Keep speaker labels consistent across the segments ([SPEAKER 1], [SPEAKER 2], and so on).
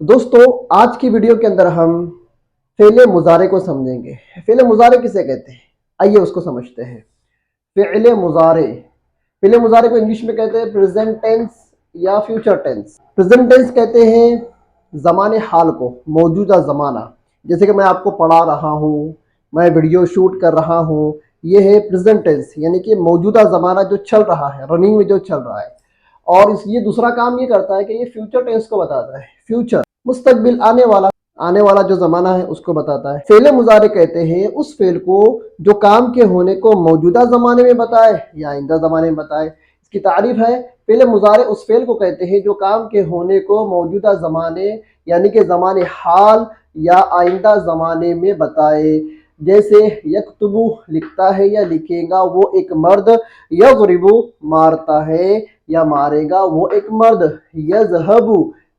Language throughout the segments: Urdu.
[SPEAKER 1] دوستو آج کی ویڈیو کے اندر ہم فعل مضارع کو سمجھیں گے۔ فعل مضارع کسے کہتے ہیں؟ آئیے اس کو سمجھتے ہیں۔ فعل مضارع، فعل مضارع کو انگلش میں کہتے ہیں پریزنٹ ٹینس یا فیوچر ٹینس۔ پریزنٹ ٹینس کہتے ہیں زمان حال کو، موجودہ زمانہ، جیسے کہ میں آپ کو پڑھا رہا ہوں، میں ویڈیو شوٹ کر رہا ہوں، یہ ہے پریزنٹ ٹینس، یعنی کہ موجودہ زمانہ جو چل رہا ہے، رننگ میں جو چل رہا ہے۔ اور یہ دوسرا کام یہ کرتا ہے کہ یہ فیوچر ٹینس کو بتاتا ہے، فیوچر، مستقبل، آنے والا جو زمانہ ہے اس کو بتاتا ہے۔ فعل مضارع کہتے ہیں اس فعل کو جو کام کے ہونے کو موجودہ زمانے میں بتائے یا آئندہ زمانے میں بتائے۔ اس کی تعریف ہے، فعل مضارع اس فعل کو کہتے ہیں جو کام کے ہونے کو موجودہ زمانے یعنی کہ زمان حال یا آئندہ زمانے میں بتائے۔ جیسے یکتبو، لکھتا ہے یا لکھے گا وہ ایک مرد، یضربو، مارتا ہے یا مارے گا وہ ایک مرد، یذہب،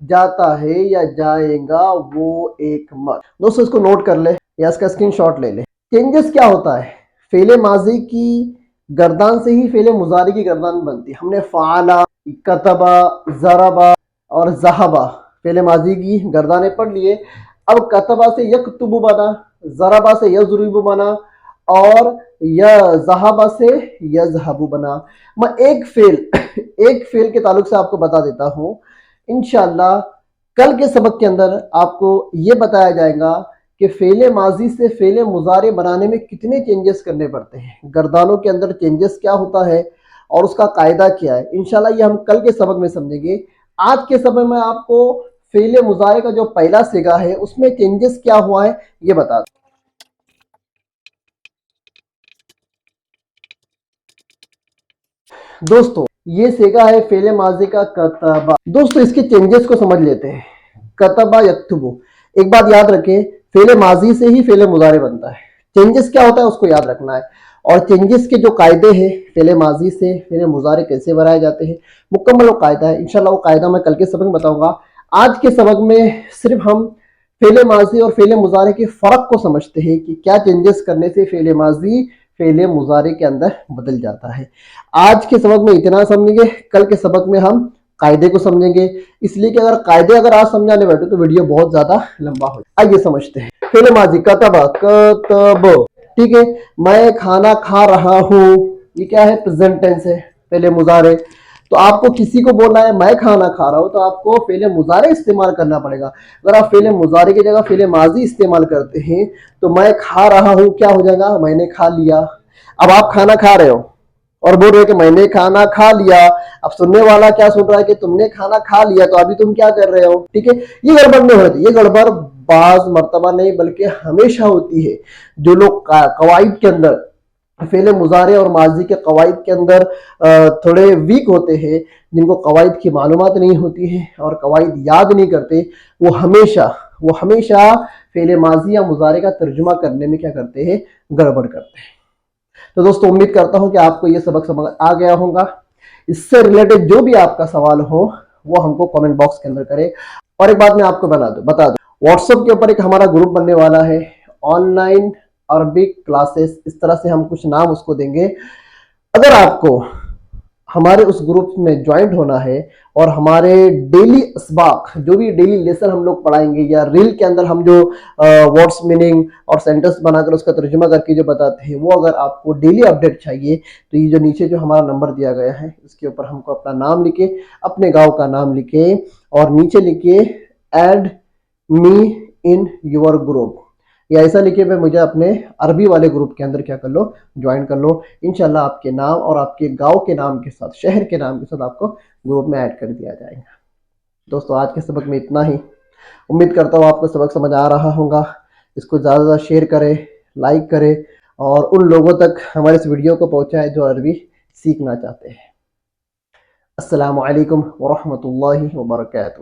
[SPEAKER 1] جاتا ہے یا جائے گا وہ ایک مرد۔ دوستو اس کو نوٹ کر لے یا اس کا اسکرین شاٹ لے لے۔ چینجز کیا ہوتا ہے؟ فعل ماضی کی گردان سے ہی فعل مضارع کی گردان بنتی ہے۔ ہم نے فعلا، کتبا، ضربا اور ذہبا فعل ماضی کی گردانیں پڑھ لیے۔ اب کتبا سے یکتبو بنا، ضربا سے یضرب بنا اور ذہبا سے یذہب بنا۔ میں ایک فعل کے تعلق سے آپ کو بتا دیتا ہوں۔ انشاءاللہ کل کے سبق کے اندر آپ کو یہ بتایا جائے گا کہ فعل ماضی سے فعل مضارع بنانے میں کتنے چینجز کرنے پڑتے ہیں، گردانوں کے اندر چینجز کیا ہوتا ہے اور اس کا قاعدہ کیا ہے۔ انشاءاللہ یہ ہم کل کے سبق میں سمجھیں گے۔ آج کے سبق میں آپ کو فعل مضارع کا جو پہلا صیغہ ہے اس میں چینجز کیا ہوا ہے یہ بتا دوں۔ دوستو یہ صیغہ ہے فعل ماضی کا کتبا۔ دوستو اس کے چینجز کو سمجھ لیتے ہیں۔ کتبا یکتبو، ایک بات یاد رکھیں، فعل ماضی سے ہی فعل مضارع بنتا ہے۔ چینجز کیا ہوتا ہے اس کو یاد رکھنا ہے، اور چینجز کے جو قاعدے ہیں فعل ماضی سے فعل مضارع کیسے بنائے جاتے ہیں، مکمل وہ قاعدہ ہے۔ انشاءاللہ وہ قاعدہ میں کل کے سبق میں بتاؤں گا۔ آج کے سبق میں صرف ہم فعل ماضی اور فعل مضارع کے فرق کو سمجھتے ہیں کہ کیا چینجز کرنے سے فعل ماضی فعل مضارع کے اندر بدل جاتا ہے۔ آج کے سبق میں اتنا سمجھیں گے، کل کے سبق میں ہم قاعدے کو سمجھیں گے، اس لیے کہ قاعدے اگر آج سمجھانے بیٹھے تو ویڈیو بہت زیادہ لمبا ہو جائے۔ آئیے سمجھتے ہیں۔ فعل ماضی کتبا، کتب، ٹھیک ہے، میں کھانا کھا رہا ہوں، یہ کیا ہے؟ پریزنٹ ٹینس ہے، فعل مضارع۔ تو آپ کو کسی کو بولنا ہے میں کھانا کھا رہا ہوں تو آپ کو فعل مضارع استعمال کرنا پڑے گا۔ اگر آپ فعل مضارع کی جگہ فعل ماضی استعمال کرتے ہیں تو میں کھا رہا ہوں کیا ہو جائے گا؟ میں نے کھا لیا۔ اب آپ کھانا کھا رہے ہو اور بول رہے کہ میں نے کھانا کھا لیا، اب سننے والا کیا سن رہا ہے کہ تم نے کھانا کھا لیا، تو ابھی تم کیا کر رہے ہو؟ ٹھیک ہے، یہ گڑبڑ نہیں ہوتی، یہ گڑبڑ بعض مرتبہ نہیں بلکہ ہمیشہ ہوتی ہے۔ جو لوگ قواعد کے اندر، فعل مضارع اور ماضی کے قواعد کے اندر تھوڑے ویک ہوتے ہیں، جن کو قواعد کی معلومات نہیں ہوتی ہے اور قواعد یاد نہیں کرتے، وہ ہمیشہ فعل ماضی یا مضارع کا ترجمہ کرنے میں کیا کرتے ہیں؟ گڑبڑ کرتے ہیں۔ تو دوستو امید کرتا ہوں کہ آپ کو یہ سبق سمجھ آ گیا ہوگا۔ اس سے ریلیٹڈ جو بھی آپ کا سوال ہو وہ ہم کو کامنٹ باکس کے اندر کرے۔ اور ایک بات میں آپ کو بتا دوں، واٹس ایپ کے اوپر ایک ہمارا گروپ بننے والا ہے، آن لائن عربک کلاسز، اس طرح سے ہم کچھ نام اس کو دیں گے۔ اگر آپ کو ہمارے اس گروپ میں جوائنٹ ہونا ہے اور ہمارے ڈیلی اسباق، جو بھی ڈیلی لیسن ہم لوگ پڑھائیں گے یا ریل کے اندر ہم جو ورڈز میننگ اور سینٹنس بنا کر اس کا ترجمہ کر کے جو بتاتے ہیں، وہ اگر آپ کو ڈیلی اپڈیٹ چاہیے تو یہ جو نیچے جو ہمارا نمبر دیا گیا ہے اس کے اوپر ہم کو اپنا نام لکھے، اپنے گاؤں کا نام لکھے اور نیچے لکھے add me in your group, یا ایسا لکھے میں مجھے اپنے عربی والے گروپ کے اندر کیا کر لو؟ جوائن کر لو۔ انشاءاللہ آپ کے نام اور آپ کے گاؤں کے نام کے ساتھ، شہر کے نام کے ساتھ آپ کو گروپ میں ایڈ کر دیا جائے گا۔ دوستو آج کے سبق میں اتنا ہی، امید کرتا ہوں آپ کو سبق سمجھ آ رہا ہوگا۔ اس کو زیادہ زیادہ شیئر کریں، لائک کریں اور ان لوگوں تک ہمارے اس ویڈیو کو پہنچائیں جو عربی سیکھنا چاہتے ہیں۔ السلام علیکم ورحمۃ اللہ وبرکاتہ۔